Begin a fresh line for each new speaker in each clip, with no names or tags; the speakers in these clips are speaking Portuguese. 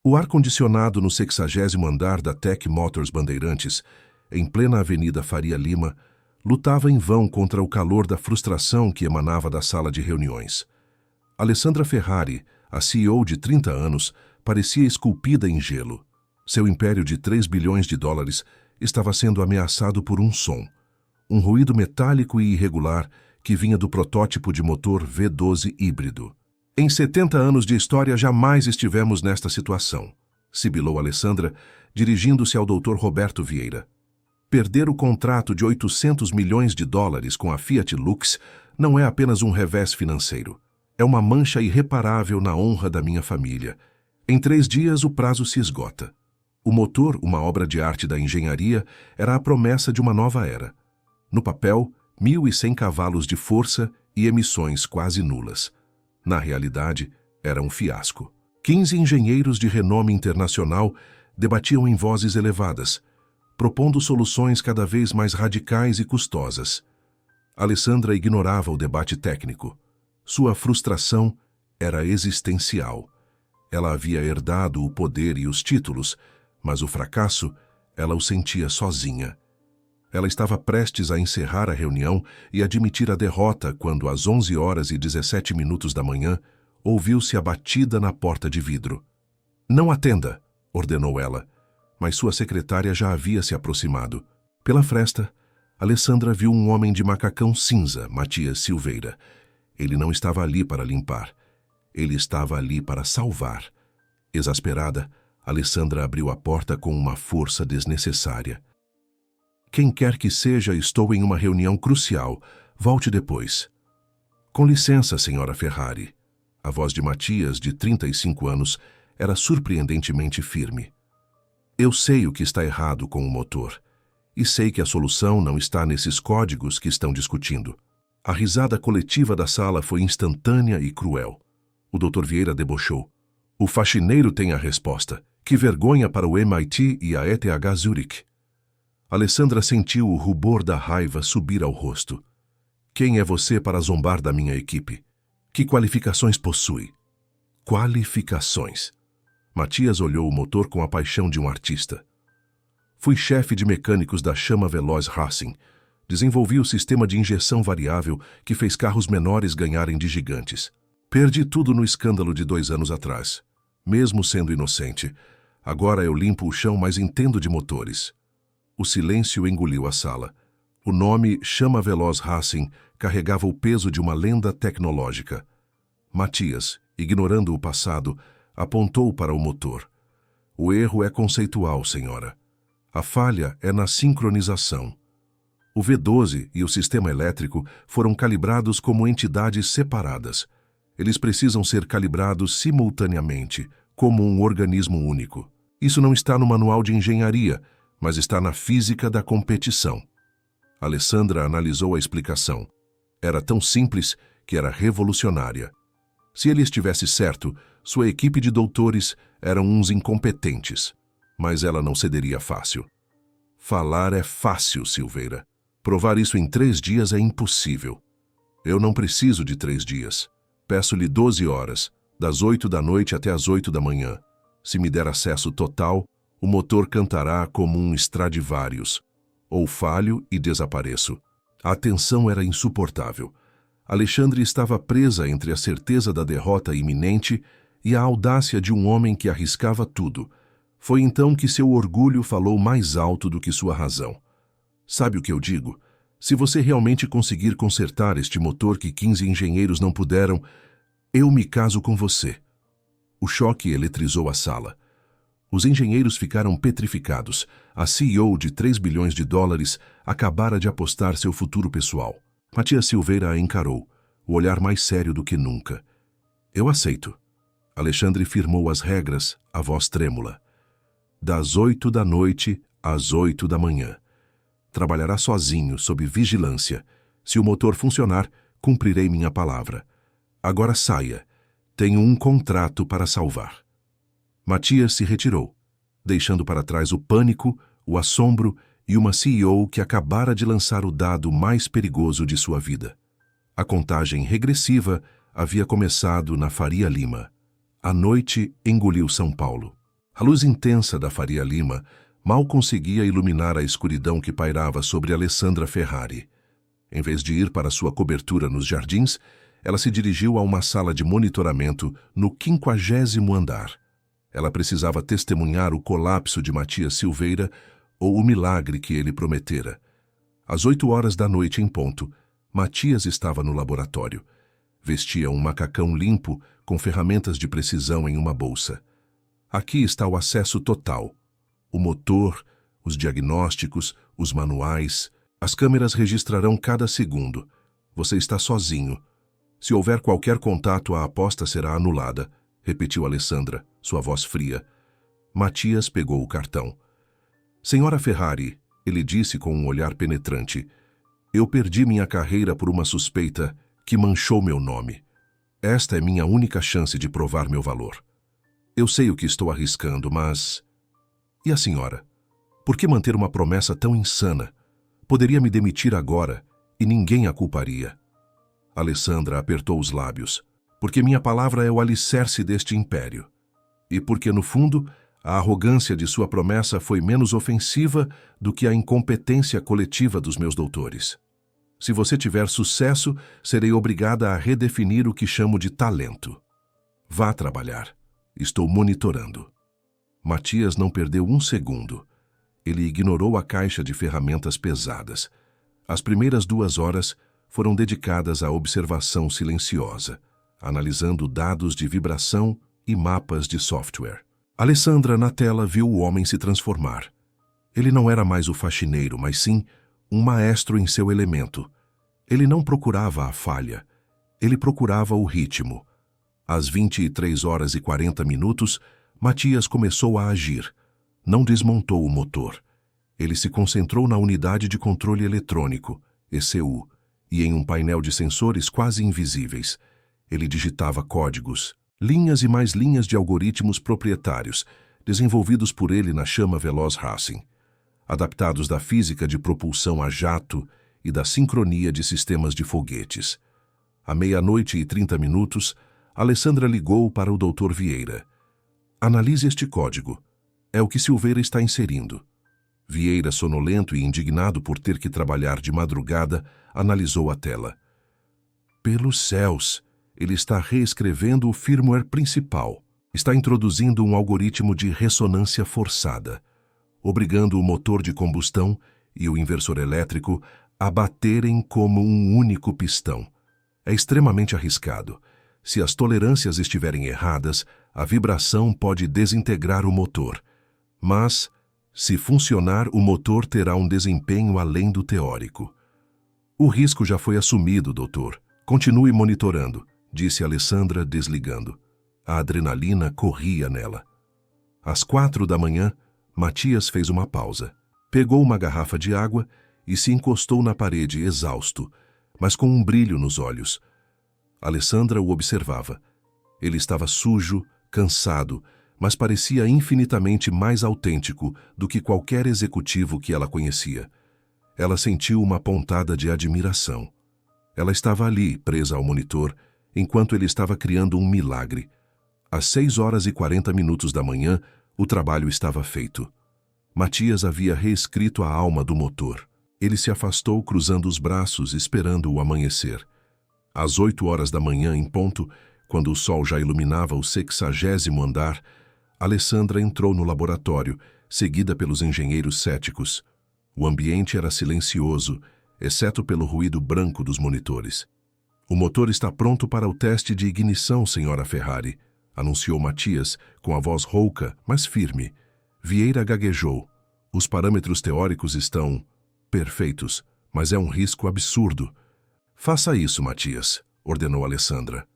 O ar-condicionado no 60º andar da Tech Motors Bandeirantes, em plena Avenida Faria Lima, lutava em vão contra o calor da frustração que emanava da sala de reuniões. Alessandra Ferrari, a CEO de 30 anos, parecia esculpida em gelo. Seu império de 3 bilhões de dólares estava sendo ameaçado por um som, um ruído metálico e irregular que vinha do protótipo de motor V12 híbrido. Em 70 anos de história jamais estivemos nesta situação, sibilou Alessandra, dirigindo-se ao Dr. Roberto Vieira. Perder o contrato de 800 milhões de dólares com a Fiat Lux não é apenas um revés financeiro. É uma mancha irreparável na honra da minha família. Em 3 dias o prazo se esgota. O motor, uma obra de arte da engenharia, era a promessa de uma nova era. No papel, 1.100 cavalos de força e emissões quase nulas. Na realidade, era um fiasco. 15 engenheiros de renome internacional debatiam em vozes elevadas, propondo soluções cada vez mais radicais e custosas. Alessandra ignorava o debate técnico. Sua frustração era existencial. Ela havia herdado o poder e os títulos, mas o fracasso, ela o sentia sozinha. Ela estava prestes a encerrar a reunião e admitir a derrota quando, às 11h17 da manhã, ouviu-se a batida na porta de vidro. "Não atenda", ordenou ela, mas sua secretária já havia se aproximado. Pela fresta, Alessandra viu um homem de macacão cinza, Matias Silveira. Ele não estava ali para limpar. Ele estava ali para salvar. Exasperada, Alessandra abriu a porta com uma força desnecessária. "Quem quer que seja, estou em uma reunião crucial. Volte depois." "Com licença, senhora Ferrari." A voz de Matias, de 35 anos, era surpreendentemente firme. "Eu sei o que está errado com o motor. E sei que a solução não está nesses códigos que estão discutindo." A risada coletiva da sala foi instantânea e cruel. O Dr. Vieira debochou. "O faxineiro tem a resposta. Que vergonha para o MIT e a ETH Zurich." Alessandra sentiu o rubor da raiva subir ao rosto. "Quem é você para zombar da minha equipe? Que qualificações possui?" "Qualificações." Matias olhou o motor com a paixão de um artista. "Fui chefe de mecânicos da Chama Veloz Racing. Desenvolvi o sistema de injeção variável que fez carros menores ganharem de gigantes. Perdi tudo no escândalo de 2 anos atrás. Mesmo sendo inocente, agora eu limpo o chão, mas entendo de motores." O silêncio engoliu a sala. O nome Chama Veloz Racing carregava o peso de uma lenda tecnológica. Matias, ignorando o passado, apontou para o motor. "O erro é conceitual, senhora. A falha é na sincronização. O V12 e o sistema elétrico foram calibrados como entidades separadas. Eles precisam ser calibrados simultaneamente, como um organismo único. Isso não está no manual de engenharia, mas está na física da competição." Alessandra analisou a explicação. Era tão simples que era revolucionária. Se ele estivesse certo, sua equipe de doutores eram uns incompetentes. Mas ela não cederia fácil. "Falar é fácil, Silveira. Provar isso em 3 dias é impossível." "Eu não preciso de 3 dias. Peço-lhe 12 horas, das 8 da noite até as 8 da manhã. Se me der acesso total, o motor cantará como um Stradivarius. Ou falho e desapareço." A tensão era insuportável. Alexandre estava presa entre a certeza da derrota iminente e a audácia de um homem que arriscava tudo. Foi então que seu orgulho falou mais alto do que sua razão. "Sabe o que eu digo? Se você realmente conseguir consertar este motor que 15 engenheiros não puderam, eu me caso com você." O choque eletrizou a sala. Os engenheiros ficaram petrificados. A CEO de 3 bilhões de dólares acabara de apostar seu futuro pessoal. Matias Silveira a encarou, o olhar mais sério do que nunca. "Eu aceito." Alexandre firmou as regras, a voz trêmula. "Das 8 da noite às 8 da manhã. Trabalhará sozinho, sob vigilância. Se o motor funcionar, cumprirei minha palavra. Agora saia. Tenho um contrato para salvar." Matias se retirou, deixando para trás o pânico, o assombro e uma CEO que acabara de lançar o dado mais perigoso de sua vida. A contagem regressiva havia começado na Faria Lima. A noite engoliu São Paulo. A luz intensa da Faria Lima mal conseguia iluminar a escuridão que pairava sobre Alessandra Ferrari. Em vez de ir para sua cobertura nos jardins, ela se dirigiu a uma sala de monitoramento no 50º andar. Ela precisava testemunhar o colapso de Matias Silveira ou o milagre que ele prometera. Às 8 horas da noite em ponto, Matias estava no laboratório. Vestia um macacão limpo com ferramentas de precisão em uma bolsa. Aqui está o acesso total. O motor, os diagnósticos, os manuais. As câmeras registrarão cada segundo. Você está sozinho. Se houver qualquer contato, a aposta será anulada, repetiu Alessandra, sua voz fria. Matias pegou o cartão. Senhora Ferrari, ele disse com um olhar penetrante, eu perdi minha carreira por uma suspeita que manchou meu nome. Esta é minha única chance de provar meu valor. Eu sei o que estou arriscando, mas... E a senhora? Por que manter uma promessa tão insana? Poderia me demitir agora e ninguém a culparia. Alessandra apertou os lábios. Porque minha palavra é o alicerce deste império. E porque, no fundo, a arrogância de sua promessa foi menos ofensiva do que a incompetência coletiva dos meus doutores. Se você tiver sucesso, serei obrigada a redefinir o que chamo de talento. Vá trabalhar. Estou monitorando. Matias não perdeu um segundo. Ele ignorou a caixa de ferramentas pesadas. As primeiras 2 horas foram dedicadas à observação silenciosa, analisando dados de vibração e mapas de software. Alessandra, na tela, viu o homem se transformar. Ele não era mais o faxineiro, mas sim um maestro em seu elemento. Ele não procurava a falha. Ele procurava o ritmo. Às 23h40, Matias começou a agir. Não desmontou o motor. Ele se concentrou na unidade de controle eletrônico, ECU, e em um painel de sensores quase invisíveis. Ele digitava códigos, linhas e mais linhas de algoritmos proprietários, desenvolvidos por ele na chama veloz Racing, adaptados da física de propulsão a jato e da sincronia de sistemas de foguetes. À 00:30, Alessandra ligou para o Dr. Vieira. Analise este código. É o que Silveira está inserindo. Vieira, sonolento e indignado por ter que trabalhar de madrugada, analisou a tela. Pelos céus! Ele está reescrevendo o firmware principal. Está introduzindo um algoritmo de ressonância forçada, obrigando o motor de combustão e o inversor elétrico a baterem como um único pistão. É extremamente arriscado. Se as tolerâncias estiverem erradas, a vibração pode desintegrar o motor. Mas, se funcionar, o motor terá um desempenho além do teórico. O risco já foi assumido, doutor. Continue monitorando, disse Alessandra, desligando. A adrenalina corria nela. Às 4 da manhã, Matias fez uma pausa. Pegou uma garrafa de água e se encostou na parede, exausto, mas com um brilho nos olhos. Alessandra o observava. Ele estava sujo, cansado, mas parecia infinitamente mais autêntico do que qualquer executivo que ela conhecia. Ela sentiu uma pontada de admiração. Ela estava ali, presa ao monitor, enquanto ele estava criando um milagre. Às 6h40 da manhã, o trabalho estava feito. Matias havia reescrito a alma do motor. Ele se afastou, cruzando os braços, esperando o amanhecer. Às 8 horas da manhã, em ponto, quando o sol já iluminava o 60º andar, Alessandra entrou no laboratório, seguida pelos engenheiros céticos. O ambiente era silencioso, exceto pelo ruído branco dos monitores. O motor está pronto para o teste de ignição, senhora Ferrari, anunciou Matias, com a voz rouca, mas firme. Vieira gaguejou. Os parâmetros teóricos estão perfeitos, mas é um risco absurdo. Faça isso, Matias, ordenou Alessandra.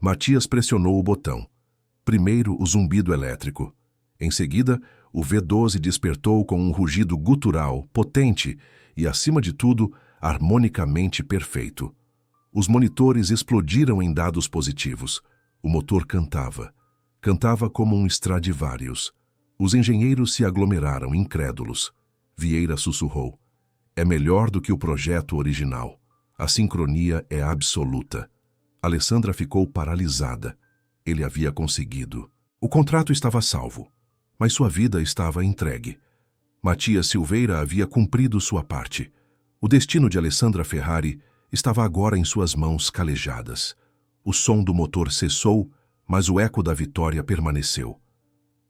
Matias pressionou o botão. Primeiro, o zumbido elétrico. Em seguida, o V12 despertou com um rugido gutural, potente e, acima de tudo, harmonicamente perfeito. Os monitores explodiram em dados positivos. O motor cantava. Cantava como um Stradivarius. Os engenheiros se aglomeraram, incrédulos. Vieira sussurrou. É melhor do que o projeto original. A sincronia é absoluta. Alessandra ficou paralisada. Ele havia conseguido. O contrato estava salvo. mas sua vida estava entregue. Matias Silveira havia cumprido sua parte. O destino de Alessandra Ferrari estava agora em suas mãos calejadas. O som do motor cessou, mas o eco da vitória permaneceu.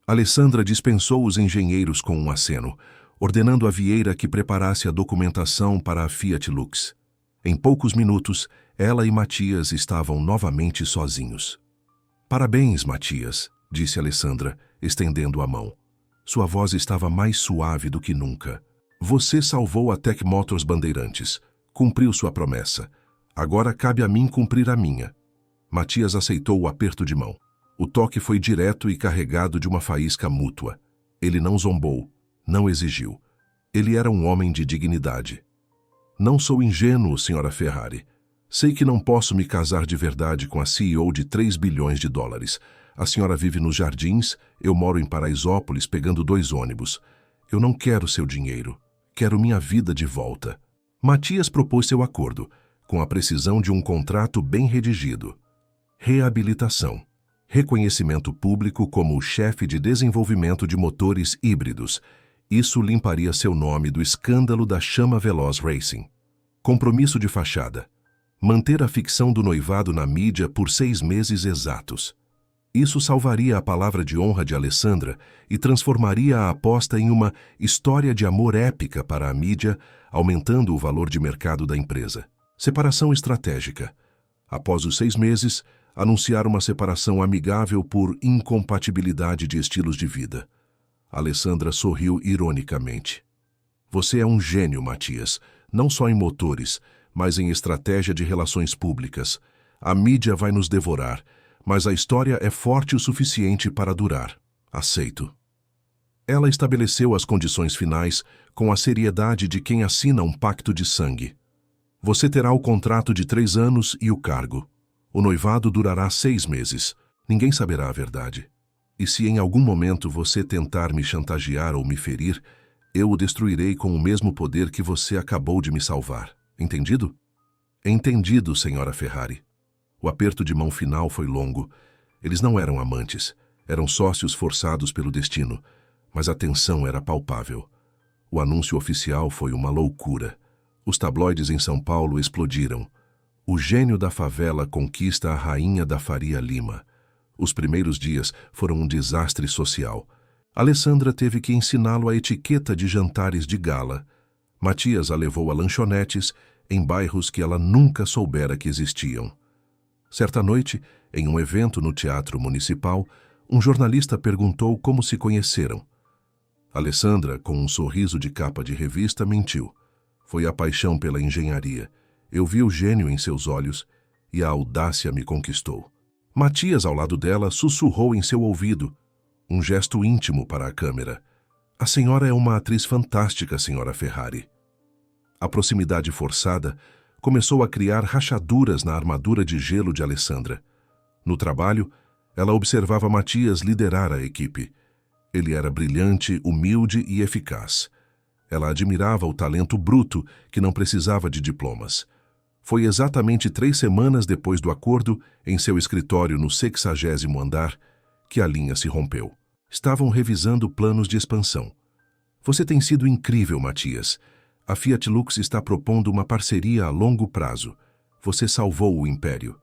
Alessandra dispensou os engenheiros com um aceno, ordenando a Vieira que preparasse a documentação para a Fiat Lux. Em poucos minutos, ela e Matias estavam novamente sozinhos. "Parabéns, Matias", disse Alessandra, estendendo a mão. Sua voz estava mais suave do que nunca. "Você salvou a Tech Motors Bandeirantes. Cumpriu sua promessa. Agora cabe a mim cumprir a minha." Matias aceitou o aperto de mão. O toque foi direto e carregado de uma faísca mútua. Ele não zombou, não exigiu. Ele era um homem de dignidade. "Não sou ingênuo, senhora Ferrari. Sei que não posso me casar de verdade com a CEO de 3 bilhões de dólares. A senhora vive nos Jardins, eu moro em Paraisópolis pegando 2 ônibus. Eu não quero seu dinheiro. Quero minha vida de volta." Matias propôs seu acordo, com a precisão de um contrato bem redigido. Reabilitação. Reconhecimento público como o chefe de desenvolvimento de motores híbridos. Isso limparia seu nome do escândalo da Chama Veloz Racing. Compromisso de fachada. Manter a ficção do noivado na mídia por 6 meses exatos. Isso salvaria a palavra de honra de Alessandra e transformaria a aposta em uma história de amor épica para a mídia, aumentando o valor de mercado da empresa. Separação estratégica. Após os 6 meses, anunciar uma separação amigável por incompatibilidade de estilos de vida. Alessandra sorriu ironicamente. "Você é um gênio, Matias, não só em motores, mas em estratégia de relações públicas. A mídia vai nos devorar, mas a história é forte o suficiente para durar. Aceito." Ela estabeleceu as condições finais com a seriedade de quem assina um pacto de sangue. "Você terá o contrato de 3 anos e o cargo. O noivado durará 6 meses. Ninguém saberá a verdade. E se em algum momento você tentar me chantagear ou me ferir, eu o destruirei com o mesmo poder que você acabou de me salvar. Entendido?" "Entendido, senhora Ferrari." O aperto de mão final foi longo. Eles não eram amantes, eram sócios forçados pelo destino, mas a tensão era palpável. O anúncio oficial foi uma loucura. Os tabloides em São Paulo explodiram. O gênio da favela conquista a rainha da Faria Lima. Os primeiros dias foram um desastre social. Alessandra teve que ensiná-lo a etiqueta de jantares de gala. Matias a levou a lanchonetes em bairros que ela nunca soubera que existiam. Certa noite, em um evento no Teatro Municipal, um jornalista perguntou como se conheceram. Alessandra, com um sorriso de capa de revista, mentiu. "Foi a paixão pela engenharia. Eu vi o gênio em seus olhos e a audácia me conquistou." Matias, ao lado dela, sussurrou em seu ouvido, um gesto íntimo para a câmera. "A senhora é uma atriz fantástica, senhora Ferrari." A proximidade forçada começou a criar rachaduras na armadura de gelo de Alessandra. No trabalho, ela observava Matias liderar a equipe. Ele era brilhante, humilde e eficaz. Ela admirava o talento bruto que não precisava de diplomas. Foi exatamente 3 semanas depois do acordo, em seu escritório no 60º andar, que a linha se rompeu. Estavam revisando planos de expansão. "Você tem sido incrível, Matias. A Fiat Lux está propondo uma parceria a longo prazo. Você salvou o império.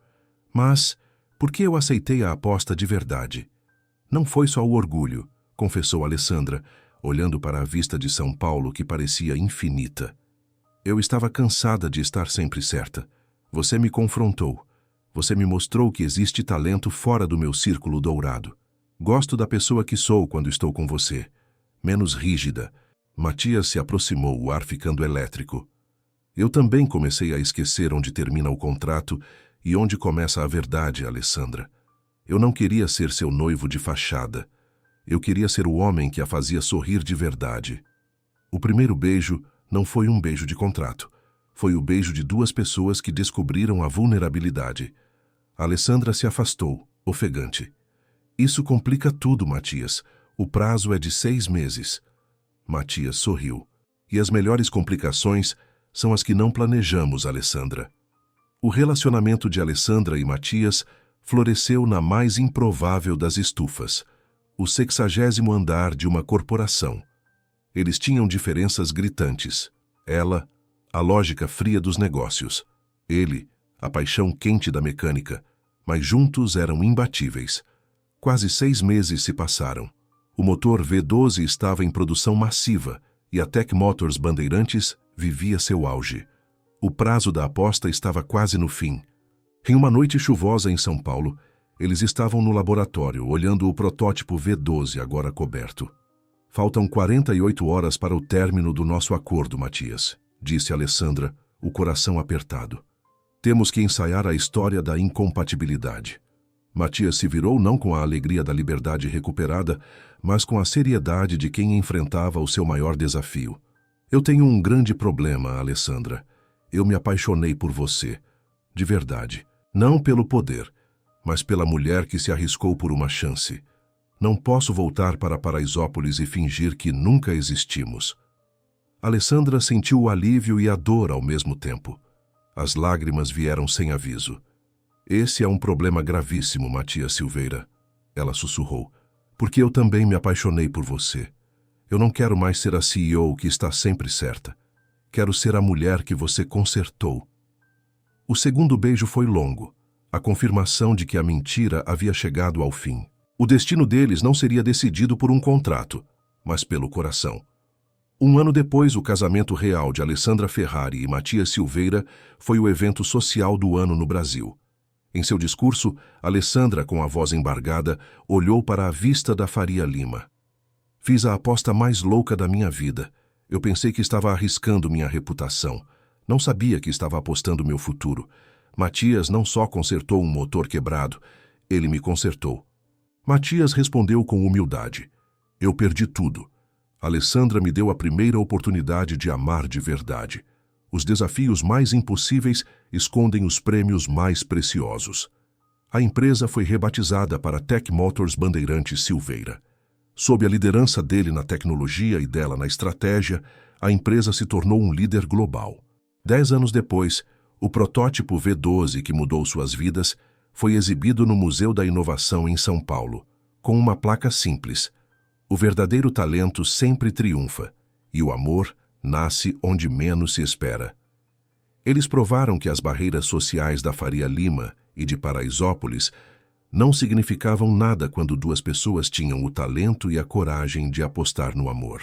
Mas, por que eu aceitei a aposta de verdade? Não foi só o orgulho", confessou Alessandra, olhando para a vista de São Paulo que parecia infinita. "Eu estava cansada de estar sempre certa. Você me confrontou. Você me mostrou que existe talento fora do meu círculo dourado. Gosto da pessoa que sou quando estou com você. Menos rígida." Matias se aproximou, o ar ficando elétrico. "Eu também comecei a esquecer onde termina o contrato e onde começa a verdade, Alessandra. Eu não queria ser seu noivo de fachada. Eu queria ser o homem que a fazia sorrir de verdade." O primeiro beijo não foi um beijo de contrato. Foi o beijo de 2 pessoas que descobriram a vulnerabilidade. Alessandra se afastou, ofegante. "Isso complica tudo, Matias. O prazo é de 6 meses. Matias sorriu. "E as melhores complicações são as que não planejamos, Alessandra." O relacionamento de Alessandra e Matias floresceu na mais improvável das estufas. o 60º andar de uma corporação. Eles tinham diferenças gritantes. Ela, a lógica fria dos negócios. Ele, a paixão quente da mecânica. Mas juntos eram imbatíveis. Quase 6 meses se passaram. O motor V12 estava em produção massiva e a Tech Motors Bandeirantes vivia seu auge. O prazo da aposta estava quase no fim. Em uma noite chuvosa em São Paulo, eles estavam no laboratório, olhando o protótipo V12 agora coberto. Faltam 48 horas para o término do nosso acordo, Matias, disse Alessandra, o coração apertado. Temos que ensaiar a história da incompatibilidade. Matias se virou não com a alegria da liberdade recuperada, mas com a seriedade de quem enfrentava o seu maior desafio. Eu tenho um grande problema, Alessandra. Eu me apaixonei por você. De verdade. Não pelo poder, mas pela mulher que se arriscou por uma chance. Não posso voltar para Paraisópolis e fingir que nunca existimos. Alessandra sentiu o alívio e a dor ao mesmo tempo. As lágrimas vieram sem aviso. Esse é um problema gravíssimo, Matias Silveira, ela sussurrou, porque eu também me apaixonei por você. Eu não quero mais ser a CEO que está sempre certa. Quero ser a mulher que você consertou. O segundo beijo foi longo, a confirmação de que a mentira havia chegado ao fim. O destino deles não seria decidido por um contrato, mas pelo coração. 1 ano depois, o casamento real de Alessandra Ferrari e Matias Silveira foi o evento social do ano no Brasil. Em seu discurso, Alessandra, com a voz embargada, olhou para a vista da Faria Lima. Fiz a aposta mais louca da minha vida. Eu pensei que estava arriscando minha reputação. Não sabia que estava apostando meu futuro. Matias não só consertou um motor quebrado, ele me consertou. Matias respondeu com humildade. Eu perdi tudo. Alessandra me deu a primeira oportunidade de amar de verdade. Os desafios mais impossíveis escondem os prêmios mais preciosos. A empresa foi rebatizada para Tech Motors Bandeirantes Silveira. Sob a liderança dele na tecnologia e dela na estratégia, a empresa se tornou um líder global. 10 anos depois, o protótipo V12 que mudou suas vidas foi exibido no Museu da Inovação em São Paulo, com uma placa simples. O verdadeiro talento sempre triunfa, e o amor nasce onde menos se espera. Eles provaram que as barreiras sociais da Faria Lima e de Paraisópolis não significavam nada quando duas pessoas tinham o talento e a coragem de apostar no amor.